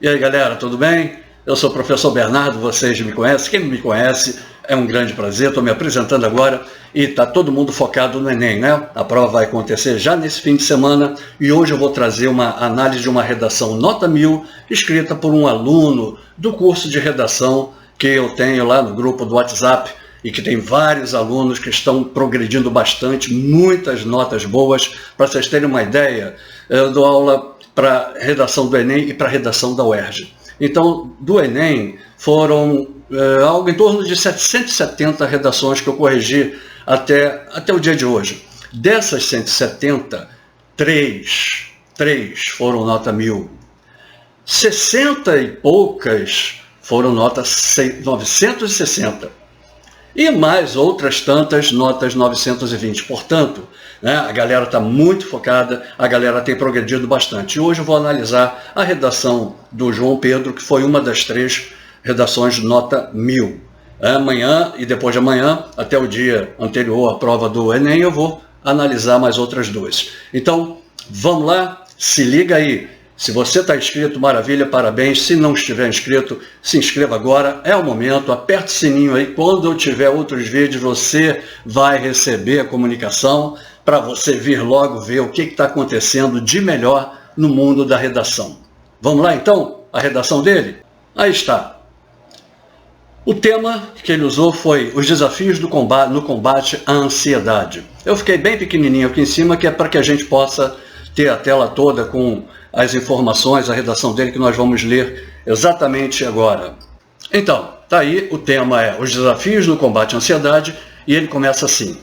E aí, galera, tudo bem? Eu sou o professor Bernardo, vocês me conhecem. Quem não me conhece, é um grande prazer. Estou me apresentando agora e está todo mundo focado no Enem, né? A prova vai acontecer já nesse fim de semana e hoje eu vou trazer uma análise de uma redação nota 1000, escrita por um aluno do curso de redação que eu tenho lá no grupo do WhatsApp e que tem vários alunos que estão progredindo bastante, muitas notas boas. Para vocês terem uma ideia, eu dou aula para redação do Enem e para redação da UERJ. Então, do Enem, foram algo em torno de 770 redações que eu corrigi até o dia de hoje. Dessas 170, três foram nota 1000. 60 e poucas foram nota 960. E mais outras tantas notas 920. Portanto, né, a galera está muito focada, a galera tem progredido bastante. E hoje eu vou analisar a redação do João Pedro, que foi uma das 3 redações nota 1000. Amanhã e depois de amanhã, até o dia anterior à prova do Enem, eu vou analisar mais outras 2. Então, vamos lá, se liga aí. Se você está inscrito, maravilha, parabéns. Se não estiver inscrito, se inscreva agora. É o momento, aperta o sininho aí. Quando eu tiver outros vídeos, você vai receber a comunicação para você vir logo ver o que está acontecendo de melhor no mundo da redação. Vamos lá então? A redação dele? Aí está. O tema que ele usou foi os desafios no combate à ansiedade. Eu fiquei bem pequenininho aqui em cima, que é para que a gente possa ter a tela toda com as informações, a redação dele que nós vamos ler exatamente agora. Então, tá aí, o tema é os desafios no combate à ansiedade e ele começa assim.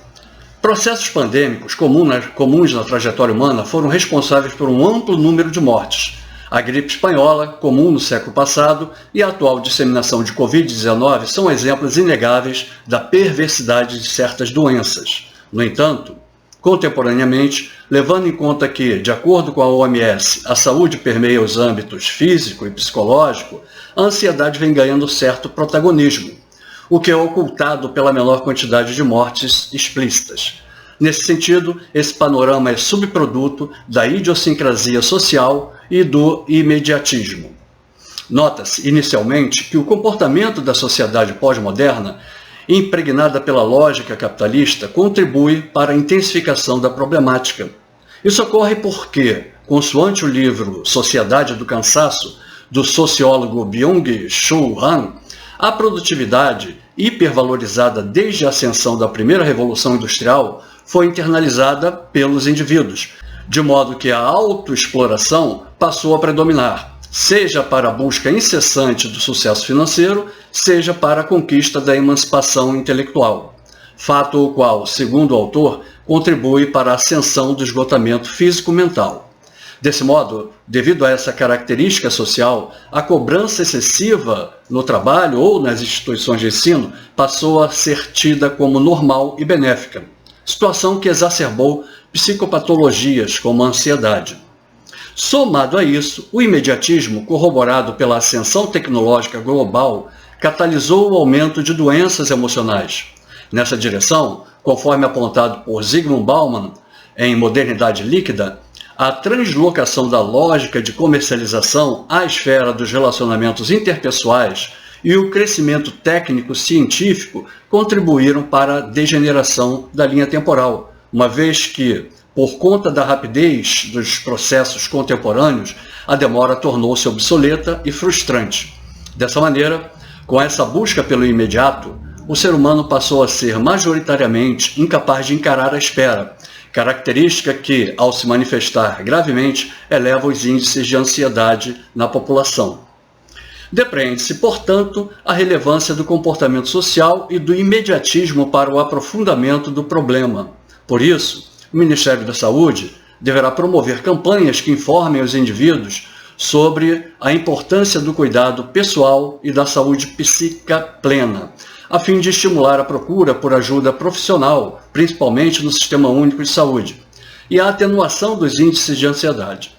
Processos pandêmicos comuns na trajetória humana foram responsáveis por um amplo número de mortes. A gripe espanhola, comum no século passado, e a atual disseminação de Covid-19 são exemplos inegáveis da perversidade de certas doenças. No entanto, contemporaneamente, levando em conta que, de acordo com a OMS, a saúde permeia os âmbitos físico e psicológico, a ansiedade vem ganhando certo protagonismo, o que é ocultado pela menor quantidade de mortes explícitas. Nesse sentido, esse panorama é subproduto da idiosincrasia social e do imediatismo. Nota-se, inicialmente, que o comportamento da sociedade pós-moderna, impregnada pela lógica capitalista, contribui para a intensificação da problemática. Isso ocorre porque, consoante o livro Sociedade do Cansaço, do sociólogo Byung-Chul Han, a produtividade, hipervalorizada desde a ascensão da primeira Revolução Industrial, foi internalizada pelos indivíduos, de modo que a autoexploração passou a predominar, seja para a busca incessante do sucesso financeiro, seja para a conquista da emancipação intelectual. Fato o qual, segundo o autor, contribui para a ascensão do esgotamento físico-mental. Desse modo, devido a essa característica social, a cobrança excessiva no trabalho ou nas instituições de ensino passou a ser tida como normal e benéfica, situação que exacerbou psicopatologias como a ansiedade. Somado a isso, o imediatismo, corroborado pela ascensão tecnológica global, catalisou o aumento de doenças emocionais. Nessa direção, conforme apontado por Zygmunt Bauman em Modernidade Líquida, a translocação da lógica de comercialização à esfera dos relacionamentos interpessoais e o crescimento técnico-científico contribuíram para a degeneração da linha temporal, uma vez que, por conta da rapidez dos processos contemporâneos, a demora tornou-se obsoleta e frustrante. Dessa maneira, com essa busca pelo imediato, o ser humano passou a ser majoritariamente incapaz de encarar a espera, característica que, ao se manifestar gravemente, eleva os índices de ansiedade na população. Depreende-se, portanto, a relevância do comportamento social e do imediatismo para o aprofundamento do problema. Por isso, o Ministério da Saúde deverá promover campanhas que informem os indivíduos sobre a importância do cuidado pessoal e da saúde psíquica plena, a fim de estimular a procura por ajuda profissional, principalmente no Sistema Único de Saúde, e a atenuação dos índices de ansiedade.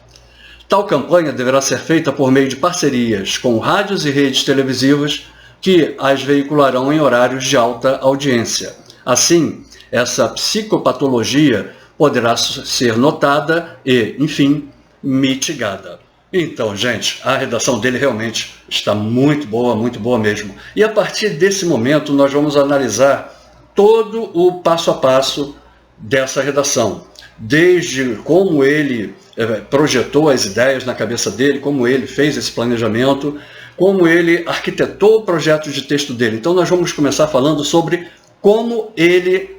Tal campanha deverá ser feita por meio de parcerias com rádios e redes televisivas que as veicularão em horários de alta audiência. Assim, essa psicopatologia poderá ser notada e, enfim, mitigada. Então, gente, a redação dele realmente está muito boa mesmo. E a partir desse momento nós vamos analisar todo o passo a passo dessa redação. Desde como ele projetou as ideias na cabeça dele, como ele fez esse planejamento, como ele arquitetou o projeto de texto dele. Então nós vamos começar falando sobre como ele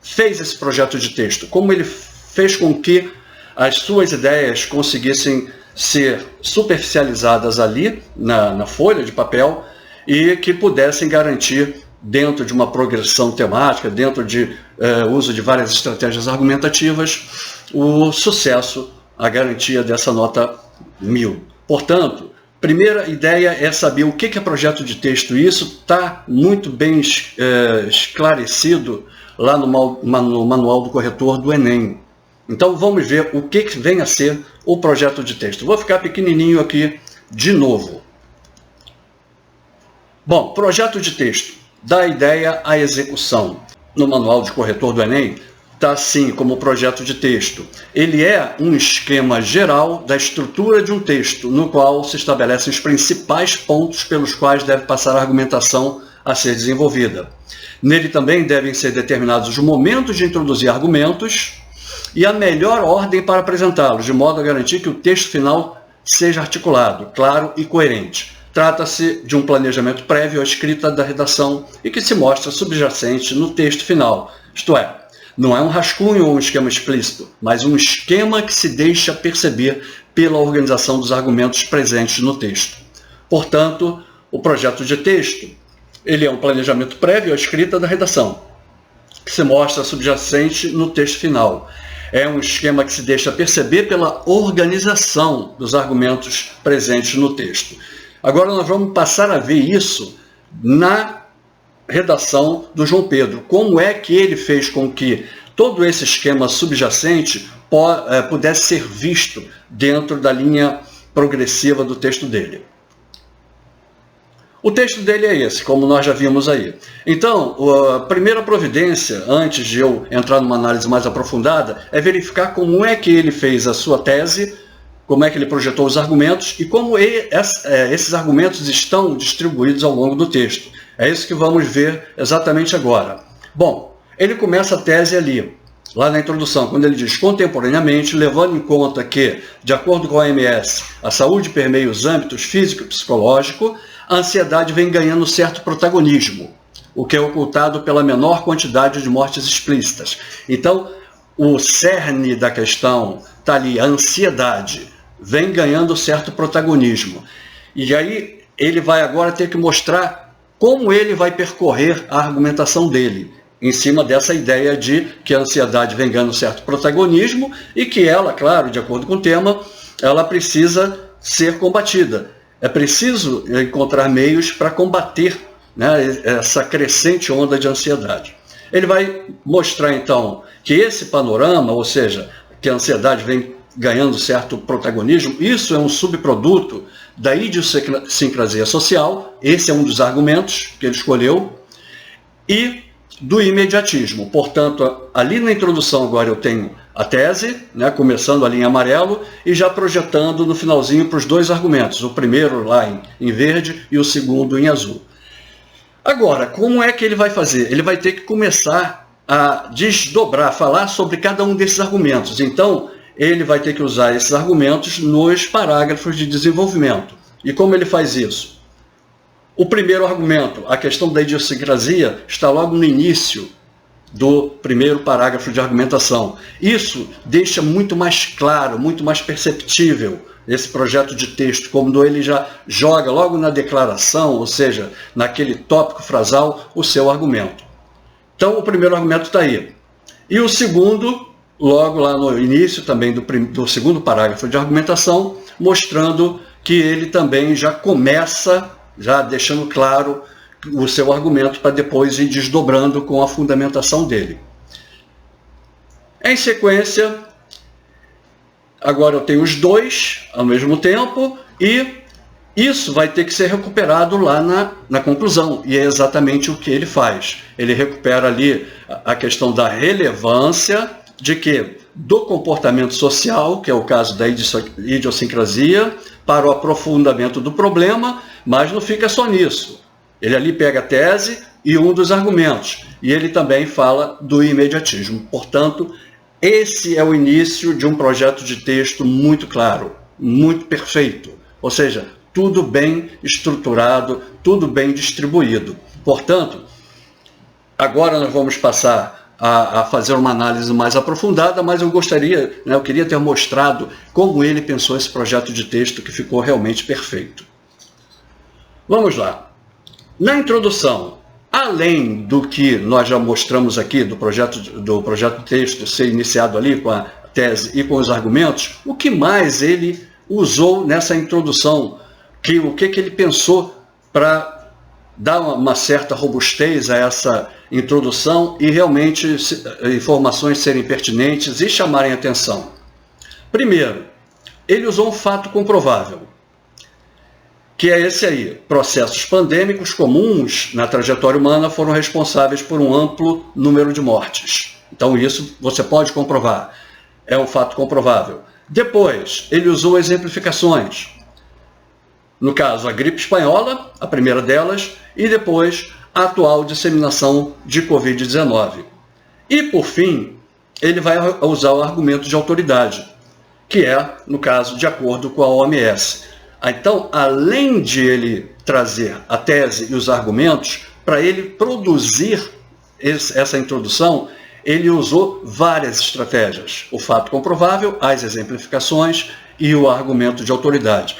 fez esse projeto de texto, como ele fez com que as suas ideias conseguissem ser superficializadas ali na folha de papel e que pudessem garantir, dentro de uma progressão temática, dentro de uso de várias estratégias argumentativas, o sucesso, a garantia dessa nota 1000. Portanto, primeira ideia é saber o que é projeto de texto. Isso está muito bem esclarecido lá no manual do corretor do Enem. Então vamos ver o que vem a ser o projeto de texto. Vou ficar pequenininho aqui de novo. Bom, projeto de texto, da ideia à execução. No manual de corretor do Enem, está assim como projeto de texto. Ele é um esquema geral da estrutura de um texto, no qual se estabelecem os principais pontos pelos quais deve passar a argumentação a ser desenvolvida. Nele também devem ser determinados os momentos de introduzir argumentos e a melhor ordem para apresentá-los, de modo a garantir que o texto final seja articulado, claro e coerente. Trata-se de um planejamento prévio à escrita da redação e que se mostra subjacente no texto final, isto é, não é um rascunho ou um esquema explícito, mas um esquema que se deixa perceber pela organização dos argumentos presentes no texto. Portanto, o projeto de texto, ele é um planejamento prévio à escrita da redação, que se mostra subjacente no texto final. É um esquema que se deixa perceber pela organização dos argumentos presentes no texto. Agora nós vamos passar a ver isso na redação do João Pedro. Como é que ele fez com que todo esse esquema subjacente pudesse ser visto dentro da linha progressiva do texto dele. O texto dele é esse, como nós já vimos aí. Então, a primeira providência, antes de eu entrar numa análise mais aprofundada, é verificar como é que ele fez a sua tese, como é que ele projetou os argumentos e como esses argumentos estão distribuídos ao longo do texto. É isso que vamos ver exatamente agora. Bom, ele começa a tese ali, lá na introdução, quando ele diz: contemporaneamente, levando em conta que, de acordo com a OMS, a saúde permeia os âmbitos físico e psicológico, a ansiedade vem ganhando certo protagonismo, o que é ocultado pela menor quantidade de mortes explícitas. Então, o cerne da questão está ali, a ansiedade vem ganhando certo protagonismo. E aí ele vai agora ter que mostrar como ele vai percorrer a argumentação dele, em cima dessa ideia de que a ansiedade vem ganhando certo protagonismo e que ela, claro, de acordo com o tema, ela precisa ser combatida. É preciso encontrar meios para combater, né, essa crescente onda de ansiedade. Ele vai mostrar, então, que esse panorama, ou seja, que a ansiedade vem ganhando certo protagonismo, isso é um subproduto da idiosincrasia social, esse é um dos argumentos que ele escolheu, e do imediatismo. Portanto, ali na introdução agora eu tenho a tese, né, começando ali em amarelo e já projetando no finalzinho para os dois argumentos, o primeiro lá em verde e o segundo em azul. Agora, como é que ele vai fazer? Ele vai ter que começar a desdobrar, falar sobre cada um desses argumentos. Então, ele vai ter que usar esses argumentos nos parágrafos de desenvolvimento. E como ele faz isso? O primeiro argumento, a questão da idiosincrasia, está logo no início do primeiro parágrafo de argumentação. Isso deixa muito mais claro, muito mais perceptível esse projeto de texto, como ele já joga logo na declaração, ou seja, naquele tópico frasal, o seu argumento. Então, o primeiro argumento está aí. E o segundo, logo lá no início também do segundo parágrafo de argumentação, mostrando que ele também já começa, já deixando claro o seu argumento para depois ir desdobrando com a fundamentação dele. Em sequência, agora eu tenho os dois ao mesmo tempo e isso vai ter que ser recuperado lá na conclusão, e é exatamente o que ele faz. Ele recupera ali a questão da relevância de que do comportamento social, que é o caso da idiosincrasia, para o aprofundamento do problema, mas não fica só nisso. Ele ali pega a tese e um dos argumentos, e ele também fala do imediatismo. Portanto, esse é o início de um projeto de texto muito claro, muito perfeito, ou seja, tudo bem estruturado, tudo bem distribuído. Portanto, agora nós vamos passar a fazer uma análise mais aprofundada, mas eu queria ter mostrado como ele pensou esse projeto de texto que ficou realmente perfeito. Vamos lá. Na introdução, além do que nós já mostramos aqui do projeto de texto ser iniciado ali com a tese e com os argumentos, o que mais ele usou nessa introdução? O que ele pensou para dar uma certa robustez a essa introdução e realmente informações serem pertinentes e chamarem atenção? Primeiro, ele usou um fato comprovável, que é esse aí: processos pandêmicos comuns na trajetória humana foram responsáveis por um amplo número de mortes. Então isso você pode comprovar, é um fato comprovável. Depois, ele usou exemplificações. No caso, a gripe espanhola, a primeira delas, e depois a atual disseminação de Covid-19. E, por fim, ele vai usar o argumento de autoridade, que é, no caso, de acordo com a OMS. Então, além de ele trazer a tese e os argumentos, para ele produzir essa introdução, ele usou várias estratégias: o fato comprovável, as exemplificações e o argumento de autoridade.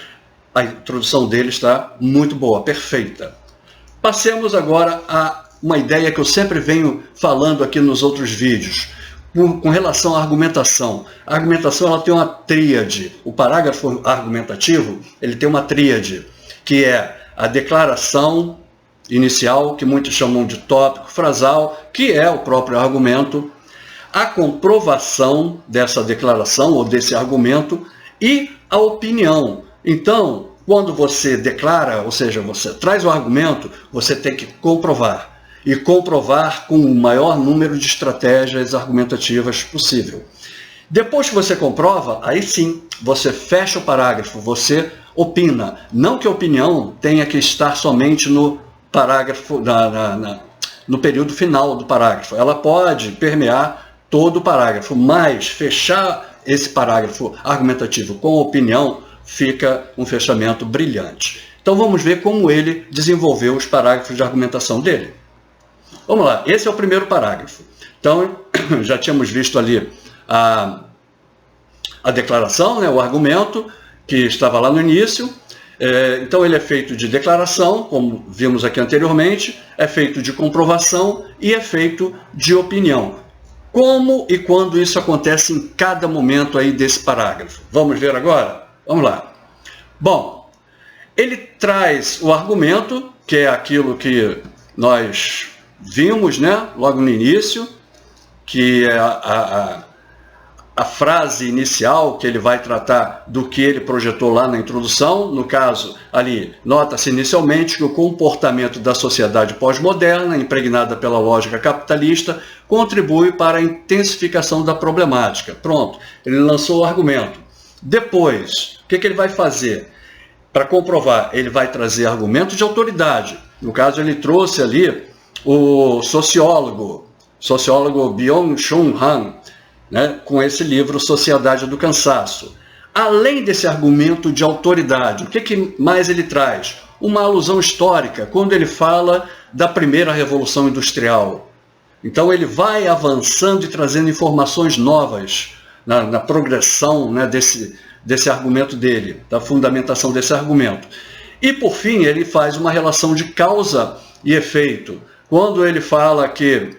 A introdução dele está muito boa, perfeita. Passemos agora a uma ideia que eu sempre venho falando aqui nos outros vídeos, com relação à argumentação. A argumentação ela tem uma tríade. O parágrafo argumentativo ele tem uma tríade, que é a declaração inicial, que muitos chamam de tópico frasal, que é o próprio argumento, a comprovação dessa declaração ou desse argumento e a opinião. Então, quando você declara, ou seja, você traz o argumento, você tem que comprovar. E comprovar com o maior número de estratégias argumentativas possível. Depois que você comprova, aí sim, você fecha o parágrafo, você opina. Não que a opinião tenha que estar somente no parágrafo, no período final do parágrafo. Ela pode permear todo o parágrafo, mas fechar esse parágrafo argumentativo com opinião fica um fechamento brilhante. Então vamos ver como ele desenvolveu os parágrafos de argumentação dele. Vamos lá, esse é o primeiro parágrafo. Então, já tínhamos visto ali a declaração, né, o argumento, que estava lá no início. Então, ele é feito de declaração, como vimos aqui anteriormente, é feito de comprovação e é feito de opinião. Como e quando isso acontece em cada momento aí desse parágrafo? Vamos ver agora? Vamos lá. Bom, ele traz o argumento, que é aquilo que nós vimos, né, logo no início, que é a frase inicial, que ele vai tratar do que ele projetou lá na introdução. No caso, ali, nota-se inicialmente que o comportamento da sociedade pós-moderna, impregnada pela lógica capitalista, contribui para a intensificação da problemática. Pronto, ele lançou o argumento. Depois, o que ele vai fazer? Para comprovar, ele vai trazer argumento de autoridade. No caso, ele trouxe ali o sociólogo Byung-Chul Han, né, com esse livro Sociedade do Cansaço. Além desse argumento de autoridade, o que mais ele traz? Uma alusão histórica, quando ele fala da primeira Revolução Industrial. Então ele vai avançando e trazendo informações novas na progressão, né, desse argumento dele, da fundamentação desse argumento. E por fim ele faz uma relação de causa e efeito. Quando ele fala que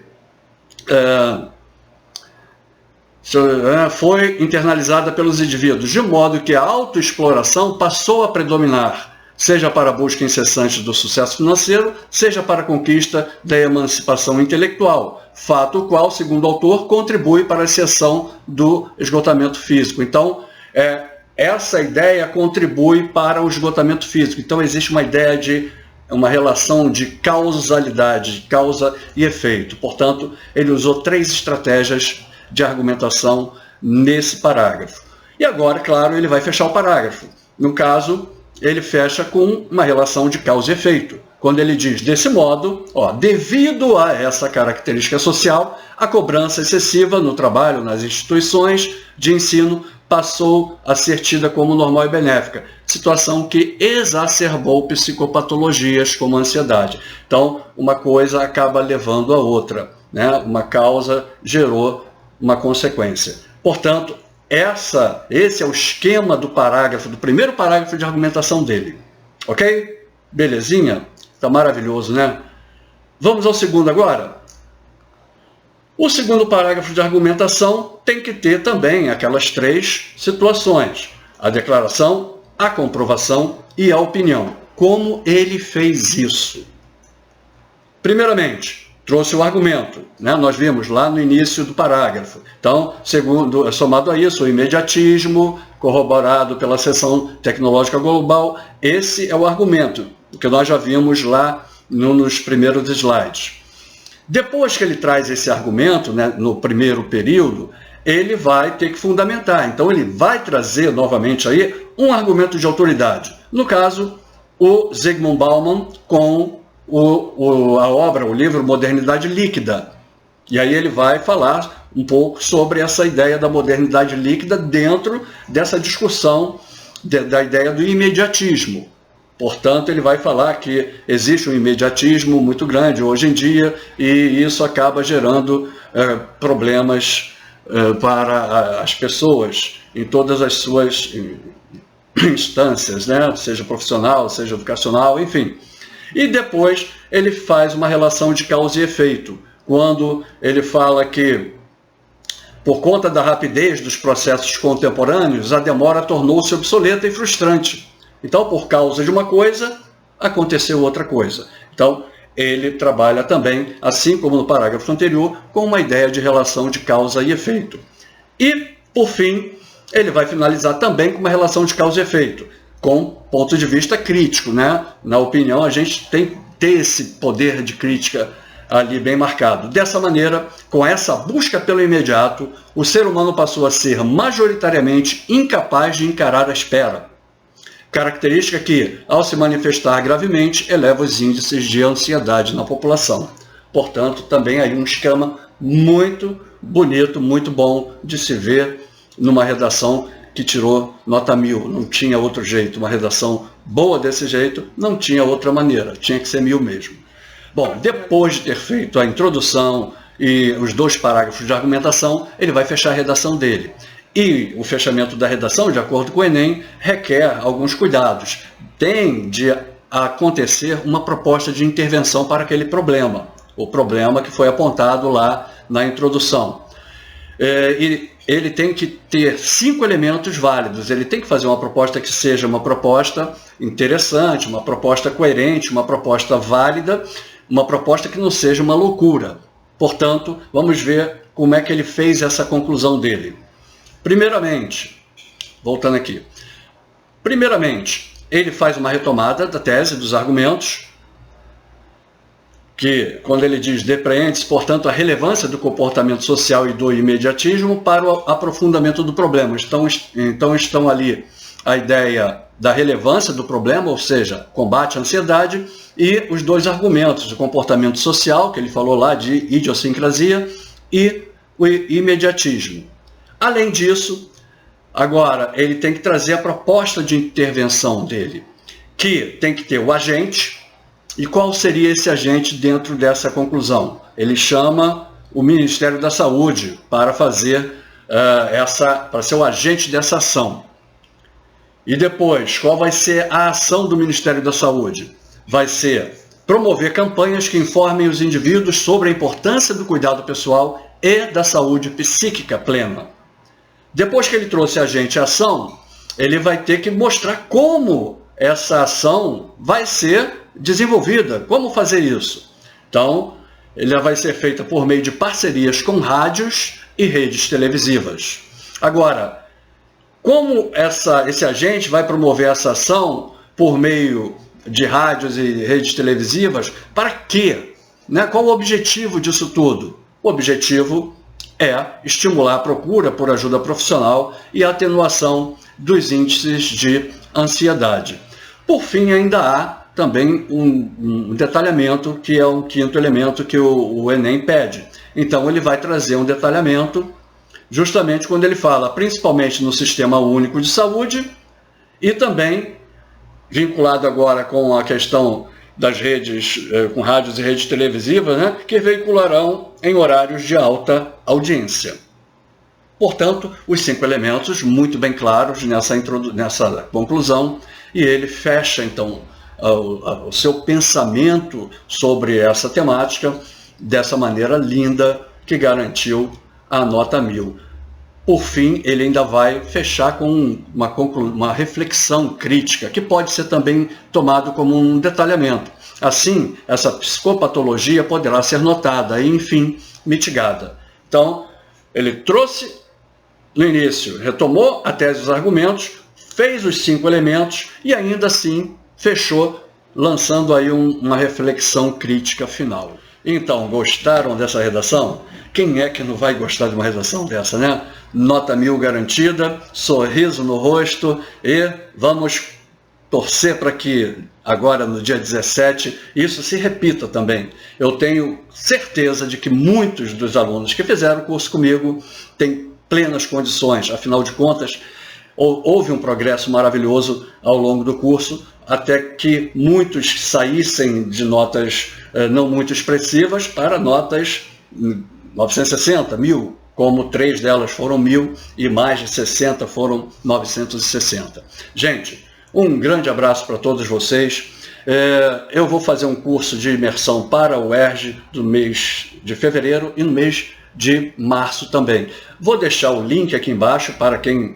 foi internalizada pelos indivíduos, de modo que a autoexploração passou a predominar, seja para a busca incessante do sucesso financeiro, seja para a conquista da emancipação intelectual, fato o qual, segundo o autor, contribui para a exceção do esgotamento físico. Então, essa ideia contribui para o esgotamento físico. Então, existe uma ideia de uma relação de causalidade, de causa e efeito. Portanto, ele usou 3 estratégias de argumentação nesse parágrafo. E agora, claro, ele vai fechar o parágrafo. No caso, ele fecha com uma relação de causa e efeito. Quando ele diz, desse modo, devido a essa característica social, a cobrança excessiva no trabalho, nas instituições de ensino, passou a ser tida como normal e benéfica, situação que exacerbou psicopatologias como a ansiedade. Então, uma coisa acaba levando a outra, né? Uma causa gerou uma consequência. Portanto, esse é o esquema do parágrafo, do primeiro parágrafo de argumentação dele. Ok? Belezinha? Tá maravilhoso, né? Vamos ao segundo agora? O segundo parágrafo de argumentação tem que ter também aquelas 3 situações: a declaração, a comprovação e a opinião. Como ele fez isso? Primeiramente, trouxe o argumento, né? Nós vimos lá no início do parágrafo. Então, somado a isso, o imediatismo, corroborado pela seção tecnológica global, esse é o argumento, que nós já vimos lá nos primeiros slides. Depois que ele traz esse argumento, né, no primeiro período, ele vai ter que fundamentar. Então, ele vai trazer novamente aí um argumento de autoridade. No caso, o Zygmunt Bauman com a obra, o livro Modernidade Líquida. E aí ele vai falar um pouco sobre essa ideia da modernidade líquida dentro dessa discussão da ideia do imediatismo. Portanto, ele vai falar que existe um imediatismo muito grande hoje em dia e isso acaba gerando problemas para as pessoas em todas as suas instâncias, né? Seja profissional, seja educacional, enfim. E depois ele faz uma relação de causa e efeito, quando ele fala que, por conta da rapidez dos processos contemporâneos, a demora tornou-se obsoleta e frustrante. Então, por causa de uma coisa, aconteceu outra coisa. Então, ele trabalha também, assim como no parágrafo anterior, com uma ideia de relação de causa e efeito. E, por fim, ele vai finalizar também com uma relação de causa e efeito, com ponto de vista crítico, né? Na opinião, a gente tem que ter esse poder de crítica ali bem marcado. Dessa maneira, com essa busca pelo imediato, o ser humano passou a ser majoritariamente incapaz de encarar a espera. Característica que, ao se manifestar gravemente, eleva os índices de ansiedade na população. Portanto, também aí um esquema muito bonito, muito bom de se ver numa redação que tirou nota 1000. Não tinha outro jeito. Uma redação boa desse jeito, não tinha outra maneira. Tinha que ser 1000 mesmo. Bom, depois de ter feito a introdução e os 2 parágrafos de argumentação, ele vai fechar a redação dele. E o fechamento da redação, de acordo com o Enem, requer alguns cuidados. Tem de acontecer uma proposta de intervenção para aquele problema, o problema que foi apontado lá na introdução. E ele tem que ter 5 elementos válidos. Ele tem que fazer uma proposta que seja uma proposta interessante, uma proposta coerente, uma proposta válida, uma proposta que não seja uma loucura. Portanto, vamos ver como é que ele fez essa conclusão dele. Primeiramente, voltando aqui. Primeiramente, ele faz uma retomada da tese, dos argumentos, que, quando ele diz depreende-se, portanto, a relevância do comportamento social e do imediatismo para o aprofundamento do problema. Então estão ali a ideia da relevância do problema, ou seja, combate à ansiedade, e os 2 argumentos, o comportamento social, que ele falou lá de idiosincrasia, e o imediatismo. Além disso, agora ele tem que trazer a proposta de intervenção dele, que tem que ter o agente. E qual seria esse agente dentro dessa conclusão? Ele chama o Ministério da Saúde para fazer para ser o agente dessa ação. E depois, qual vai ser a ação do Ministério da Saúde? Vai ser promover campanhas que informem os indivíduos sobre a importância do cuidado pessoal e da saúde psíquica plena. Depois que ele trouxe agente e ação, ele vai ter que mostrar como essa ação vai ser desenvolvida, como fazer isso. Então, ela vai ser feita por meio de parcerias com rádios e redes televisivas. Agora, como esse agente vai promover essa ação por meio de rádios e redes televisivas? Para quê? Qual o objetivo disso tudo? O objetivo é estimular a procura por ajuda profissional e a atenuação dos índices de ansiedade. Por fim, ainda há também um detalhamento, que é um quinto elemento que o Enem pede. Então, ele vai trazer um detalhamento justamente quando ele fala, principalmente no Sistema Único de Saúde, e também vinculado agora com a questão das redes, com rádios e redes televisivas, né, que veicularão em horários de alta audiência. Portanto, os 5 elementos muito bem claros nessa conclusão, e ele fecha, então, o seu pensamento sobre essa temática dessa maneira linda que garantiu a nota 1000. Por fim, ele ainda vai fechar com uma reflexão crítica, que pode ser também tomado como um detalhamento. Assim, essa psicopatologia poderá ser notada e, enfim, mitigada. Então, ele trouxe no início, retomou a tese dos argumentos, fez os 5 elementos e ainda assim fechou, lançando aí uma reflexão crítica final. Então, gostaram dessa redação? Quem é que não vai gostar de uma redação dessa, né? Nota 1000 garantida, sorriso no rosto, e vamos torcer para que agora no dia 17 isso se repita também. Eu tenho certeza de que muitos dos alunos que fizeram o curso comigo têm plenas condições, afinal de contas, houve um progresso maravilhoso ao longo do curso, até que muitos saíssem de notas não muito expressivas para notas 960, 1000, como 3 delas foram 1000 e mais de 60 foram 960. Gente, um grande abraço para todos vocês. Eu vou fazer um curso de imersão para o UERJ no mês de fevereiro e no mês de março também. Vou deixar o link aqui embaixo para quem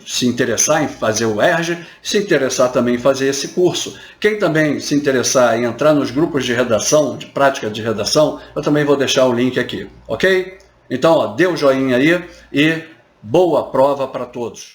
se interessar em fazer o UERJ, se interessar também em fazer esse curso. Quem também se interessar em entrar nos grupos de redação, de prática de redação, eu também vou deixar o link aqui, ok? Então, dê o joinha aí e boa prova para todos.